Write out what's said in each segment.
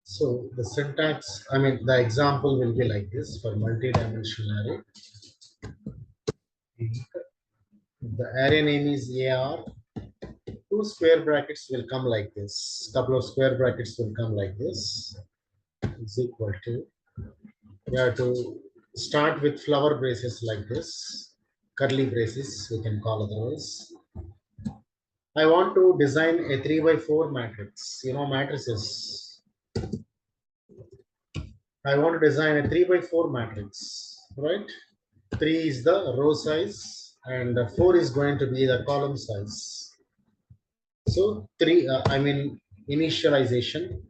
So the syntax, I mean, the example will be like this for multi-dimensional array. The array name is AR. Two square brackets will come like this. Couple of square brackets will come like this. Is equal to. You have to start with flower braces like this. Curly braces, we can call otherwise. I want to design a 3 by 4 matrix. You know, matrices. I want to design a 3 by 4 matrix, right? 3 is the row size and 4 is going to be the column size. So 3, I mean initialization.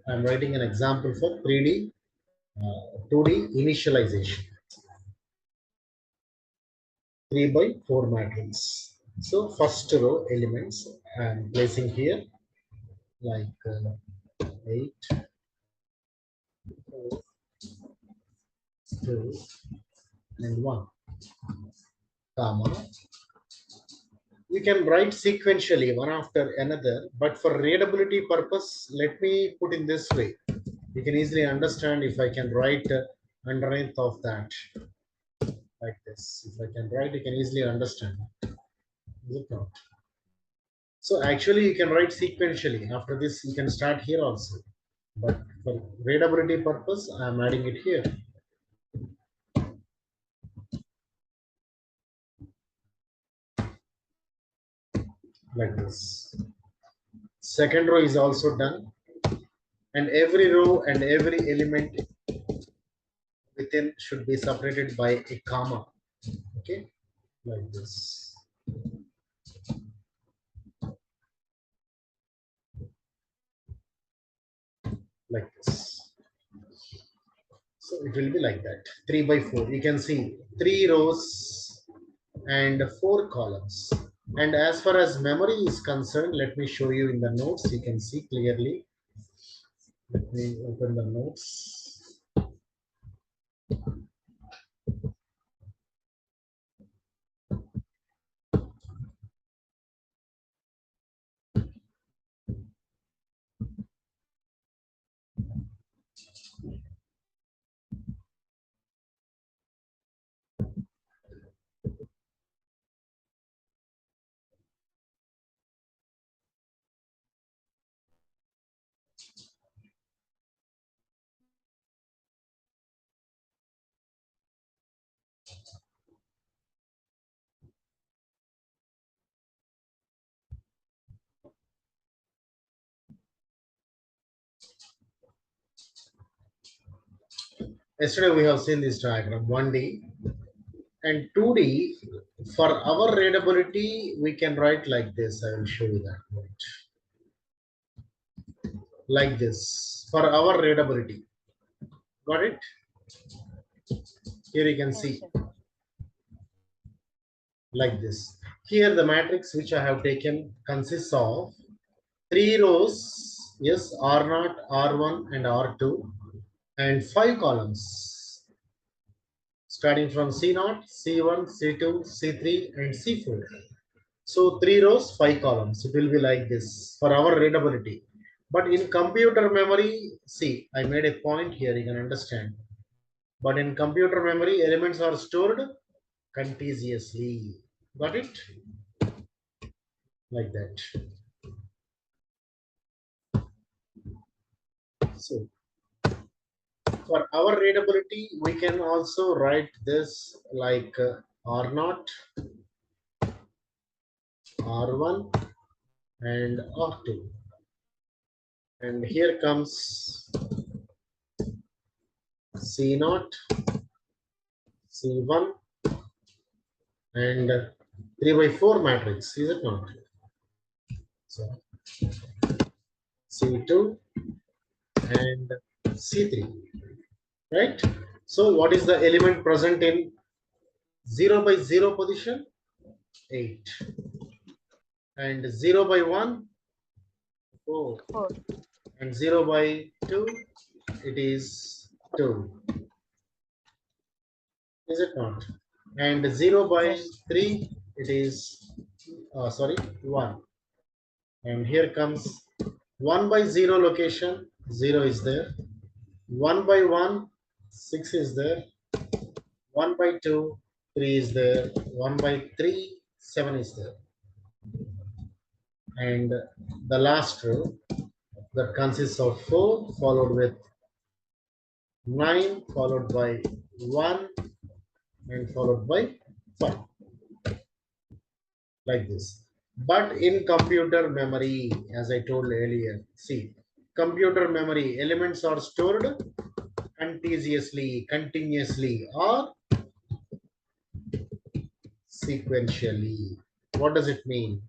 I'm writing an example for 3D, 2D initialization. 3 by 4 matrix. So first row elements I'm placing here like 8, 4, 2, and 1, comma. You can write sequentially one after another, but for readability purpose, let me put in this way. You can easily understand if I can write underneath of that like this. If I can write, you can easily understand. Is it not? So actually, you can write sequentially. After this, you can start here also. But for readability purpose, I am adding it here. Like this. Second row is also done. And every row and every element within should be separated by a comma. Okay, like this. Like this. So it will be like that. 3 by 4. You can see 3 rows and 4 columns. And as far as memory is concerned, let me show you in the notes. You can see clearly. Let me open the notes. Yesterday we have seen this diagram 1D and 2D. For our readability, we can write like this. I will show you that. Like this for our readability. Got it? Here you can see like this. Here the matrix which I have taken consists of 3 rows, yes, R0, R1 and R2 and 5 columns starting from C0, C1, C2, C3 and C4. So 3 rows, 5 columns. It will be like this for our readability. But in computer memory, see, I made a point here, you can understand. But in computer memory, elements are stored contiguously. Got it? Like that. So for our readability, we can also write this like R0, R1 and R2. And here comes C0, C1 and 3 by 4 matrix, is it not? So C2 and C3, right? So what is the element present in 0 by 0 position? 8. And 0 by 1? 4. And 0 by 2? It is 2. Is it not? And 0 by 3? It is, sorry, 1. And here comes 1 by 0 location, 0 is there. 1 by 1, 6 is there. 1 by 2, 3 is there. 1 by 3, 7 is there. And the last row that consists of 4 followed with 9 followed by 1 and followed by 5, like this. But in computer memory, as I told earlier, see, computer memory elements are stored continuously, or sequentially. What does it mean?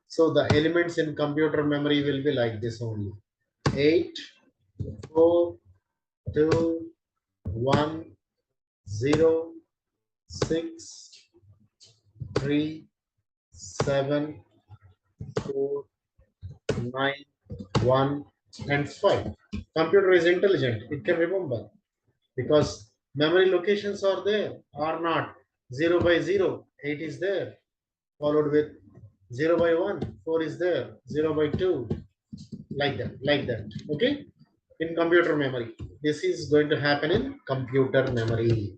So the elements in computer memory will be like this only: 8, 4, 2, 1, 0, 6, 3, 7, 4, 9, 1, and 5. Computer is intelligent. It can remember because memory locations are there or not. 0 by 0, 8 is there, followed with 0 by 1, 4 is there, 0 by 2, like that. Okay? In computer memory. This is going to happen in computer memory.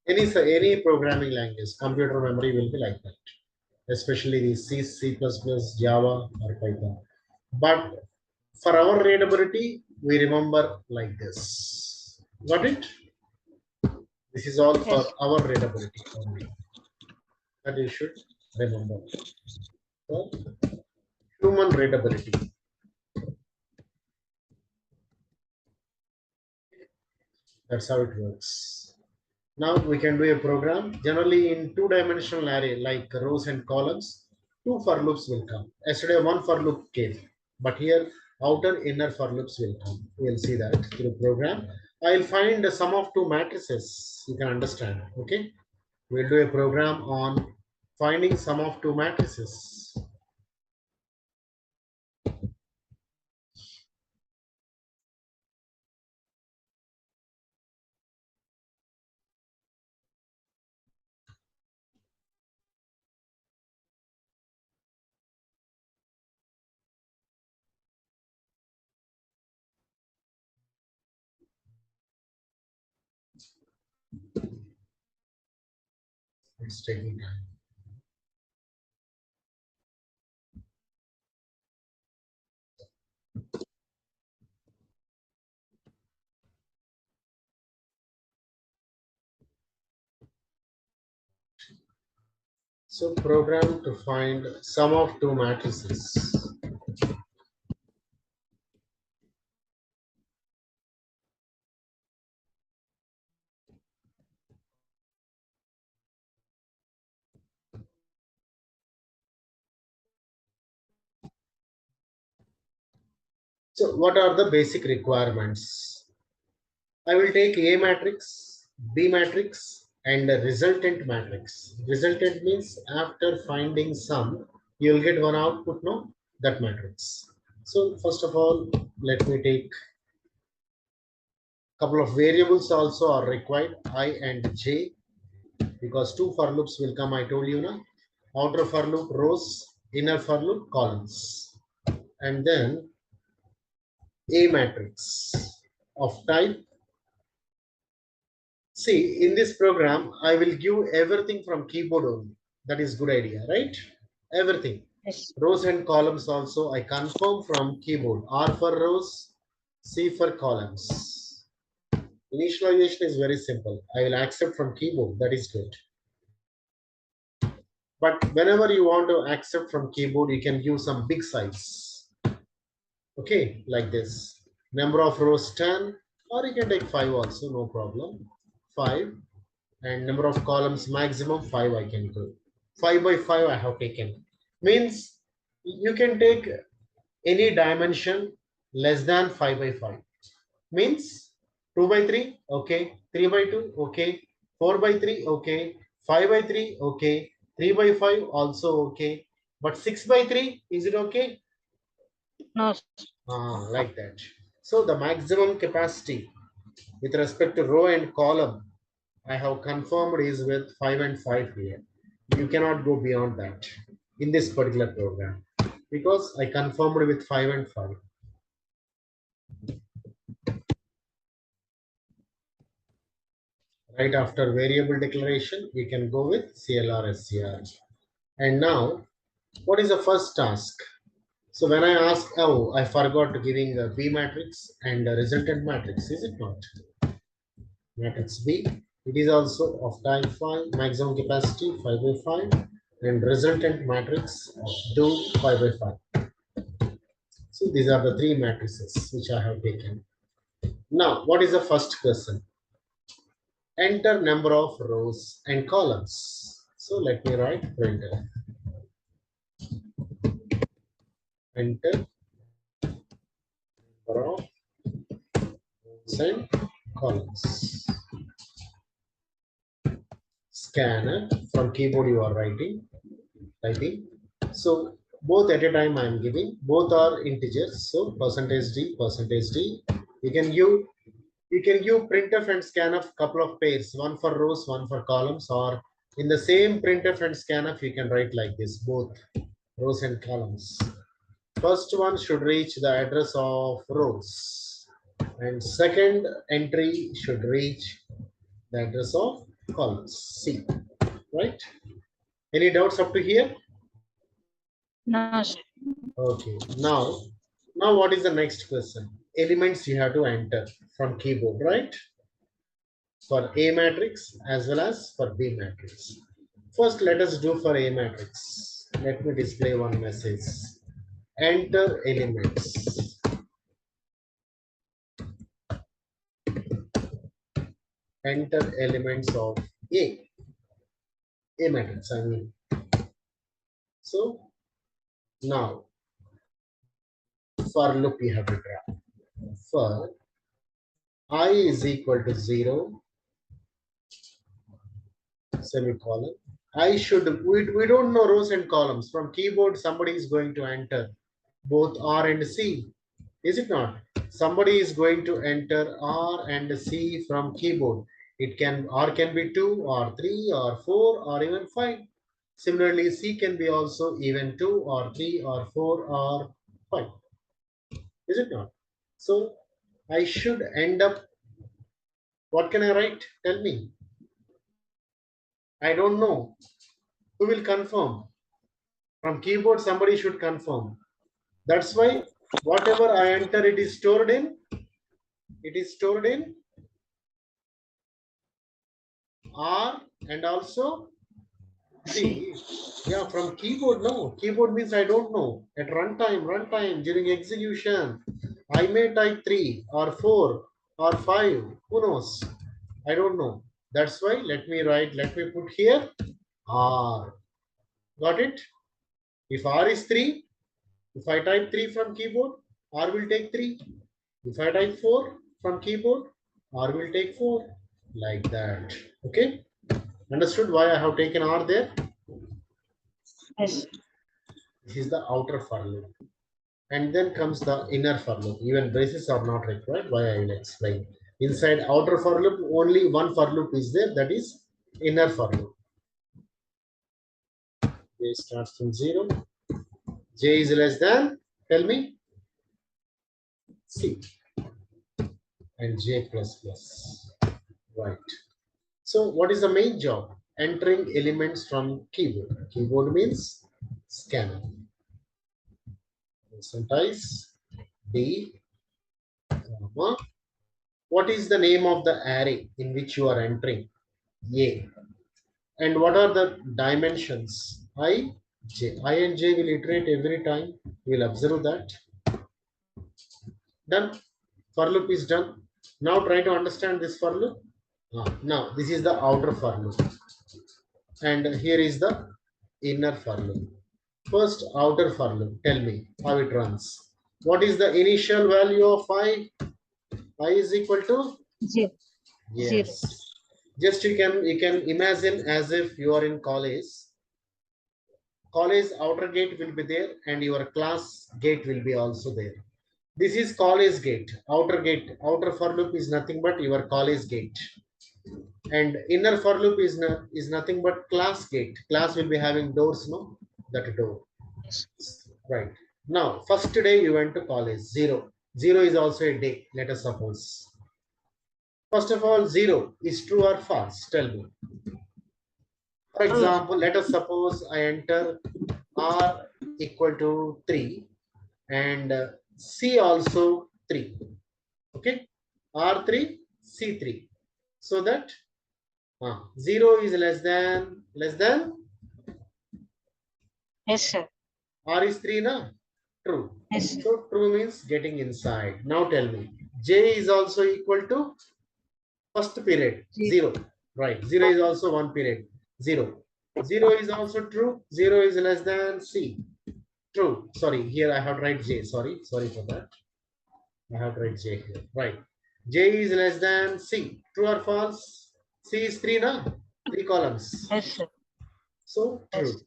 Any programming language, computer memory will be like that, especially the C, C++, Java, or Python. But for our readability, we remember like this. Got it? This is all for Yes. our readability only. That you should remember. So, human readability. That's how it works. Now we can do a program. Generally in two-dimensional array like rows and columns, two for loops will come. Yesterday one for loop came, but here outer inner for loops will come. We'll see that through program. I'll find the sum of two matrices. You can understand. Okay. We'll do a program on finding sum of two matrices. It's taking time. So program to find sum of two matrices. So what are the basic requirements? I will take A matrix, B matrix, and a resultant matrix. Resultant means after finding sum, you will get one output, no? That matrix. So first of all, let me take couple of variables also are required, I and j, because two for loops will come, I told you now. Outer for loop rows, inner for loop columns. And then A matrix of type. See, in this program, I will give everything from keyboard only. That is good idea, right? Everything. Yes. Rows and columns also I confirm from keyboard. R for rows, C for columns. Initialization is very simple. I will accept from keyboard. That is good. But whenever you want to accept from keyboard, you can use some big size. Okay, like this. Number of rows 10, or you can take 5 also, no problem. 5. And number of columns maximum 5 I can go. 5 by 5 I have taken. Means you can take any dimension less than 5 by 5. Means 2 by 3, okay. 3 by 2, okay. 4 by 3, okay. 5 by 3, okay. 3 by 5 also okay. But 6 by 3, is it okay? No. Like that. So the maximum capacity with respect to row and column I have confirmed is with 5 and 5 here. You cannot go beyond that. in this particular program because I confirmed with 5 and 5. Right after variable declaration, we can go with CLR SCR. And now, what is the first task? So when I ask, oh, I forgot giving a B matrix and a resultant matrix, is it not? Matrix B, it is also of type 5, maximum capacity 5 by 5, and resultant matrix do 5 by 5. So these are the three matrices which I have taken. Now, what is the first question? Enter number of rows and columns. So let me write printer. Enter number of rows and columns. Scanner, from keyboard you are typing. So both at a time I am giving. Both are integers. So %d, %d. You can give printf and scanf couple of pairs, one for rows, one for columns, or in the same printf and scanf you can write like this, both rows and columns. First one should reach the address of rows, and second entry should reach the address of columns. C, right? Any doubts up to here? No, sir. Okay. Now what is the next question? Elements you have to enter from keyboard, right? For A matrix as well as for B matrix. First, let us do for A matrix. Let me display one message. Enter elements. Enter elements of A matrix, I mean. So now for loop you have to draw. For I is equal to 0, semicolon. I should, we don't know rows and columns. From keyboard, somebody is going to enter both R and C. Is it not? Somebody is going to enter R and C from keyboard. It can, R can be 2 or 3 or 4 or even 5. Similarly, C can be also even 2 or 3 or 4 or 5. Is it not? So I should end up, what can I write? Tell me. I don't know. Who will confirm? From keyboard, somebody should confirm. That's why whatever I enter, it is stored in R and also C. Yeah, from keyboard, no. Keyboard means I don't know. At runtime, during execution, I may type 3 or 4 or 5. Who knows? I don't know. That's why let me put here R. Got it? If R is 3, if I type 3 from keyboard, R will take 3. If I type 4 from keyboard, R will take 4. Like that. Okay? Understood why I have taken R there? Yes. This is the outer for loop. And then comes the inner for loop. Even braces are not required. Why I will explain. Inside outer for loop, only one for loop is there. That is inner for loop. J starts from 0. J is less than, tell me, C. And J plus plus. Right. So what is the main job? Entering elements from keyboard. Keyboard means scanner. Percentize D, comma. What is the name of the array in which you are entering? A. And what are the dimensions? I, J. I and J will iterate every time. We will observe that. Done. For loop is done. Now try to understand this for loop. Now this is the outer for loop. And here is the inner for loop. First outer for loop. Tell me how it runs. What is the initial value of I? I is equal to? 0. Yes. Just you can imagine as if you are in college. College outer gate will be there and your class gate will be also there. This is college gate. Outer for loop is nothing but your college gate. And inner for loop is nothing but class gate. Class will be having doors, no? that door. Yes. Right. Now, first day you went to college, 0. 0 is also a day, let us suppose. First of all, 0 is true or false? Tell me. For True. example, let us suppose I enter R equal to 3 and C also 3. Okay. R3, C3. So that 0 is less than Yes, sir. R is 3, na? True. Yes, sir. So true means getting inside. Now tell me, J is also equal to first period, 0. Right. 0 is also one period, 0. 0 is also true. 0 is less than C. True. Sorry, here I have to write J. Sorry for that. I have to write J here. Right. J is less than C. True or false? C is 3, na? 3 columns. Yes, sir. So Yes. true.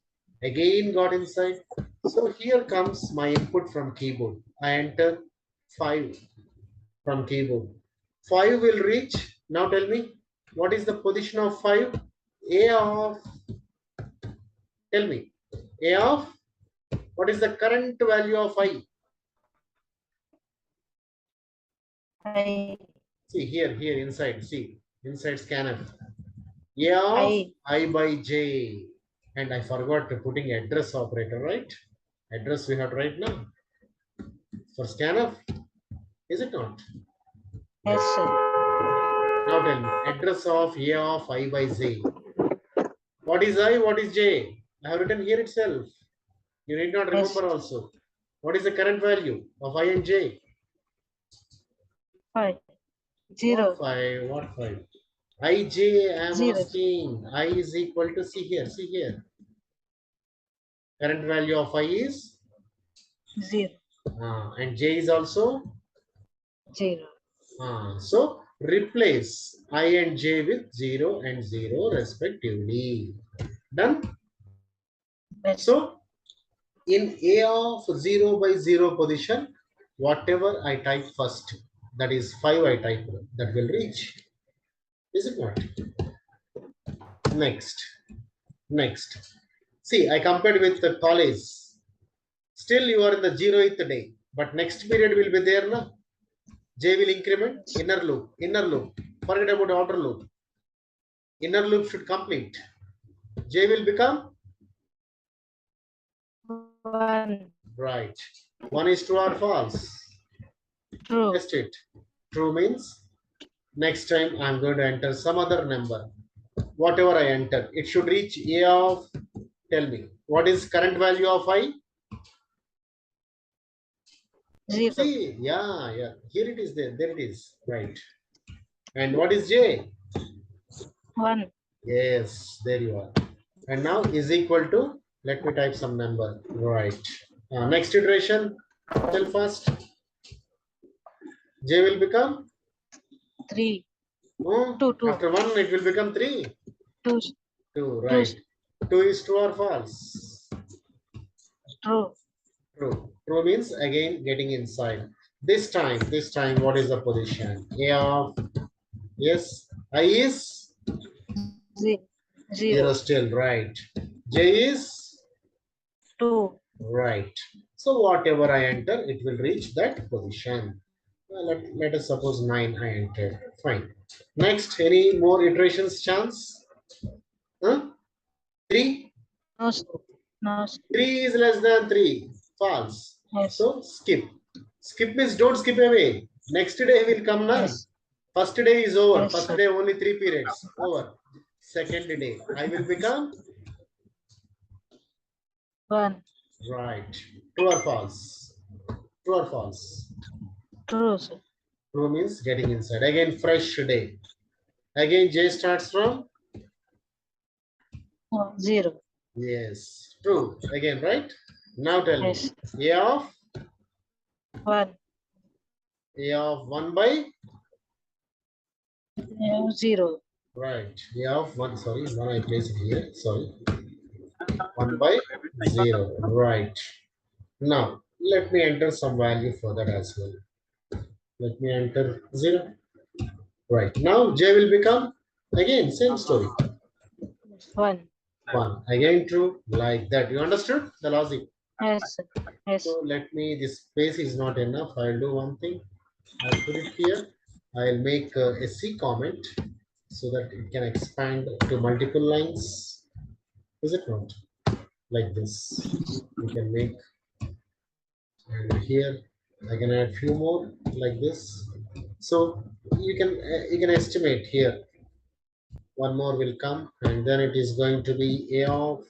Again got inside. So here comes my input from keyboard. I enter 5 from keyboard. 5 will reach. Now tell me, what is the position of 5? A of, tell me, A of, what is the current value of I? I. See here inside, see, inside scanner. A of I by J. And I forgot to putting address operator, right? Address we have to write now. For scanner, is it not? Yes, sir. Now tell me, address of A of I by J. What is I? What is J? I have written here itself. You need not Yes. remember also. What is the current value of I and J? 5. What 0. 5? What 5? I, J, I am 0. asking. I is equal to, see here. Current value of I is? 0. And J is also? 0. So replace I and J with 0 and 0 respectively. Done? Yes. So in A of 0 by 0 position, whatever I type first, that is 5 I type, that will reach. Is it not? Next. See, I compared with the college. Still you are in the 0th day, but next period will be there, na? J will increment, inner loop. Forget about outer loop. Inner loop should complete. J will become? 1. Right. 1 is true or false? True. Test it. True means next time I'm going to enter some other number. Whatever I enter, it should reach A of, tell me, what is current value of I? 0. See, yeah. Here it is there it is. Right. And what is J? 1. Yes, there you are. And now is equal to, let me type some number. Right. Next iteration, tell first. J will become? 3. Oh, 2. 2. after 1, it will become 3. 2. 2, 2. right. 2 is true or false? True. True. True means again getting inside. This time, what is the position? A of, yes, I is 0. 0 still, right. J is 2. right. So whatever I enter, it will reach that position. Let us suppose 9 I entered. Fine. Next, any more iterations chance? Huh? 3? No, sir. No, sir. 3 is less than 3. False. Yes. So skip. Skip means don't skip away. Next day will come now. Yes. First day is over. Yes, First sir. day only 3 periods. Over. Second day I will become? 1. Right. True or false? True or false? True, sir. True means getting inside. Again fresh day. Again J starts from? 0. Yes. True. Again, right? Now tell me. Yes. A of? 1. A of 1 by? 0. Right. A of 1. Sorry. 1 I placed here. Sorry. 1 by 0. Right. Now, let me enter some value for that as well. Let me enter 0. Right. Now, J will become, again, same story. 1. 1. Again true, like that. You understood the logic? Yes, sir. Yes. So let me, this space is not enough. I'll do one thing. I'll put it here. I'll make a C comment so that it can expand to multiple lines. Is it not? Like this. You can make, and here I can add few more like this. So you can estimate here. One more will come, and then it is going to be A of.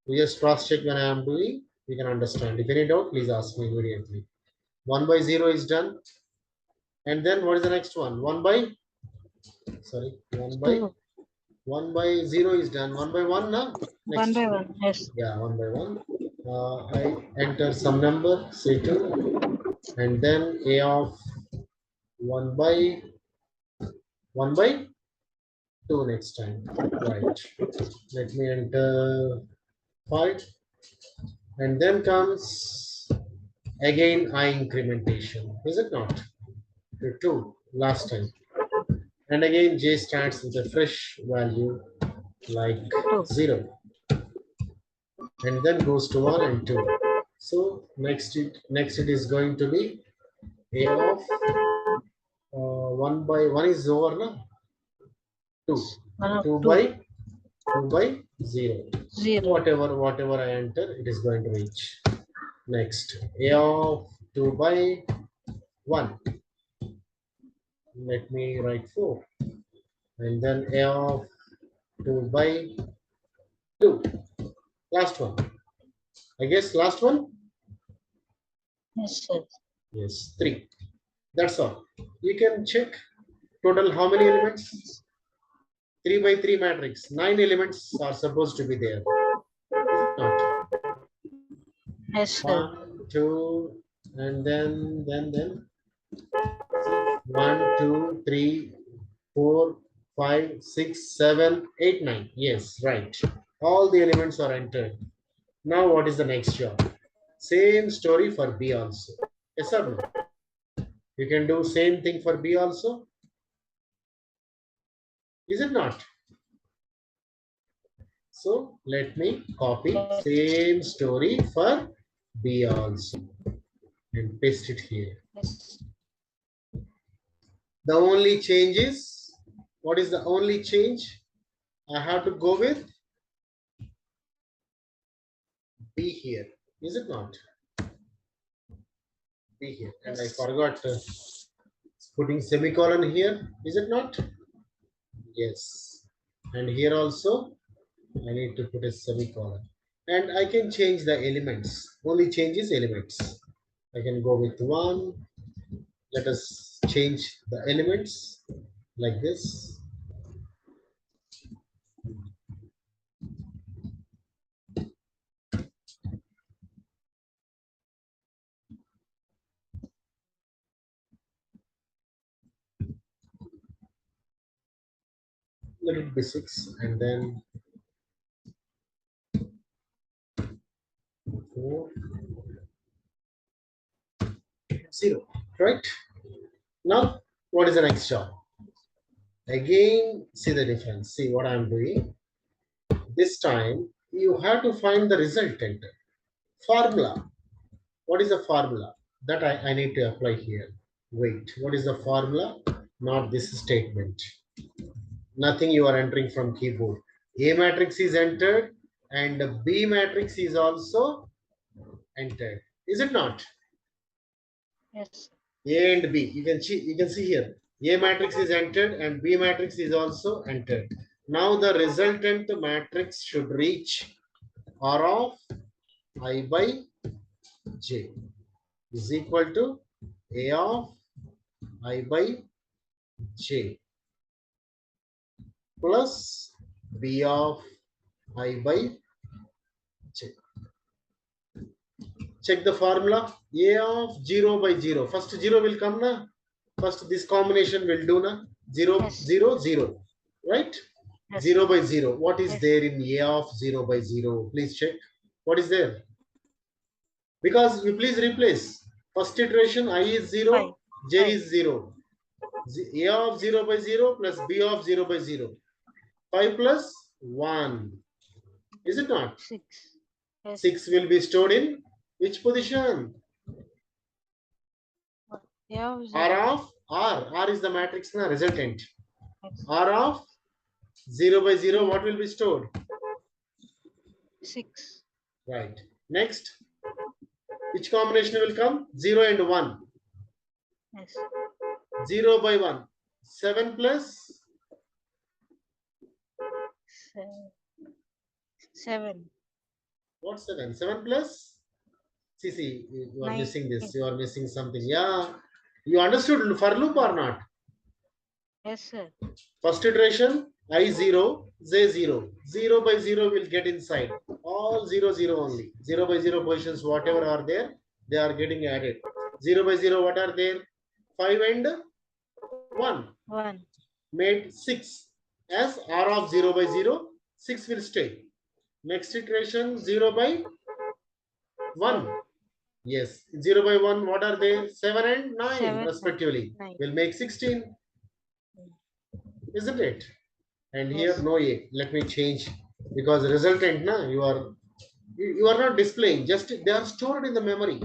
We just cross check when I am doing. You can understand. If any doubt, please ask me immediately. 1 by 0 is done. And then what is the next one? 1 by, sorry, 2. 1 by 0 is done. 1 by 1 now. 1 Next. by 1. Yes. Yeah, 1 by 1. I enter some number, say 2. And then A of 1 by 1 by 2 next time. Right. Let me enter 5. And then comes again I incrementation. Is it not? To 2 last time. And again J starts with a fresh value like 2. 0. And then goes to 1 and 2. So next it is going to be A of 1 by 1 is over now. 2. 2 2. by 2 by 0. 0. Whatever I enter, it is going to reach. Next, A of 2 by 1. Let me write 4. And then A of 2 by 2. Last one. I guess last one? Yes, sir. Yes, 3. That's all. You can check total how many elements? 3 by 3 matrix. 9 elements are supposed to be there. Is it not? Yes, sir. 1, 2, and then 1, 2, 3, 4, 5, 6, 7, 8, 9. Yes, right. All the elements are entered. Now what is the next job? Same story for B also. Yes or no? You can do same thing for B also. Is it not? So let me copy same story for B also and paste it here. Yes. The only change is, what is the only change? I have to go with B here. Is it not? B here. And I forgot putting semicolon here. Is it not? Yes. And here also I need to put a semicolon. And I can change the elements. Only changes elements. I can go with 1. Let us change the elements like this. Let it be 6 and then 4, 0. Right? Now, what is the next job? Again, see the difference. See what I'm doing. This time, you have to find the resultant. Formula. What is the formula? That I need to apply here. Wait, what is the formula? Not this statement. Nothing you are entering from keyboard. A matrix is entered and B matrix is also entered. Is it not? Yes. A and B. You can see here. A matrix is entered and B matrix is also entered. Now the resultant matrix should reach R of I by J is equal to A of I by J plus B of I by J. Check the formula. A of 0 by 0. First 0 will come na. First this combination will do na. 0, Yes. 0, 0. Right? Yes. 0 by 0. What is Yes. there in A of 0 by 0? Please check. What is there? Because you please replace. First iteration I is 0, 5. J 5. is 0. A of 0 by 0 plus B of 0 by 0. 5 plus 1. Is it not? 6. Yes. 6 will be stored in which position? Yeah, R of R is the matrix na resultant. yes. R of 0 by 0, what will be stored? 6. Right. Next, which combination will come? 0 and 1. Yes. 0 by 1. 7 plus 7. what 7? 7 plus? See, you are 9. missing this. You are missing something. Yeah. You understood for loop or not? Yes, sir. First iteration, I0, J0. 0 by 0 will get inside. All 0, 0 only. 0 by 0 positions, whatever are there, they are getting added. 0 by 0, what are there? 5 and 1. 1. Made 6. As R of 0 by 0, 6 will stay. Next iteration, 0 by 1. Yes, 0 by 1, what are they? 7 and 9 7. respectively. 9. Will make 16, isn't it? And here Yes. no A. Let me change because resultant na you are not displaying. Just they are stored in the memory.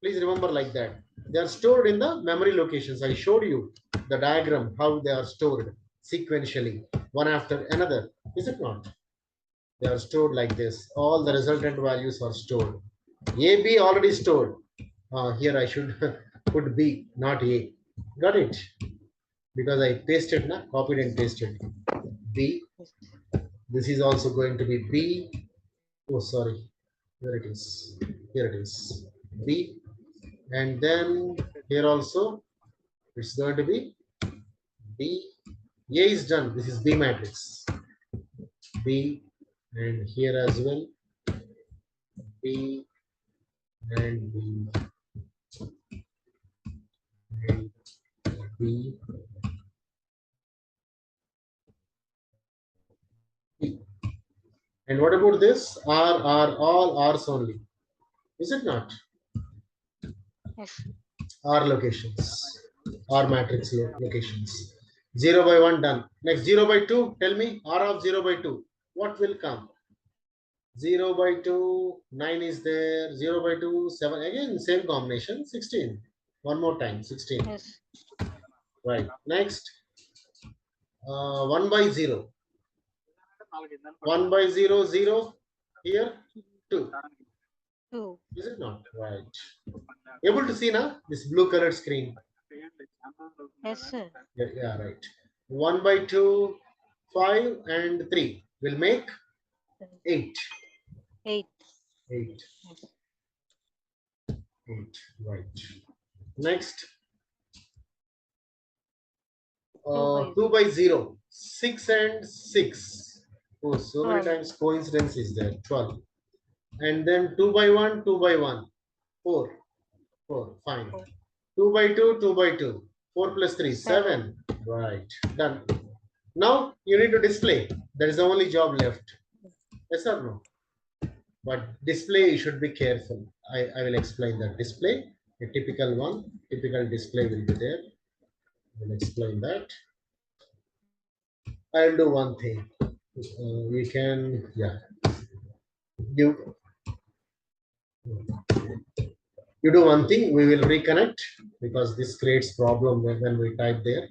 Please remember like that. They are stored in the memory locations. I showed you the diagram how they are stored sequentially, one after another. Is it not? They are stored like this. All the resultant values are stored. A, B already stored. Here I should put B, not A. Got it? Because I pasted, na? Copied and pasted. B. Yes. This is also going to be B. Oh, sorry. Here it is. Here it is. B. And then here also it's going to be B. A is done. This is B matrix. B. And here as well. B. And B. And B. B. And what about this? All R's only. Is it not? Yes. R locations. R matrix locations. 0 by 1 done. Next 0 by 2. Tell me R of 0 by 2. What will come? 0 by 2, 9 is there. 0 by 2, 7. Again, same combination. 16. One more time. 16. Yes. Right. Next. 1 by 0. 1 by 0, 0. Here, 2. 2. Is it not? Right. Able to see now this blue colored screen? Yes, sir. Yeah, right. 1 by 2, 5 and 3 will make 8. 8. 8. Yes. 8. Right. Next. 2 by 0. 6 and 6. Oh, so many 12. times coincidence is there. 12. And then 2 by 1, 2 by 1. 4. 4. Fine. 2 by 2, 2 by 2. 4 plus 3, 7. Right. Done. Now you need to display. That is the only job left. Yes or no? But display, you should be careful. I will explain that. Display, a typical one, typical display will be there. I will explain that. I'll do one thing. We can, yeah. You do one thing. We will reconnect because this creates problem when we type there.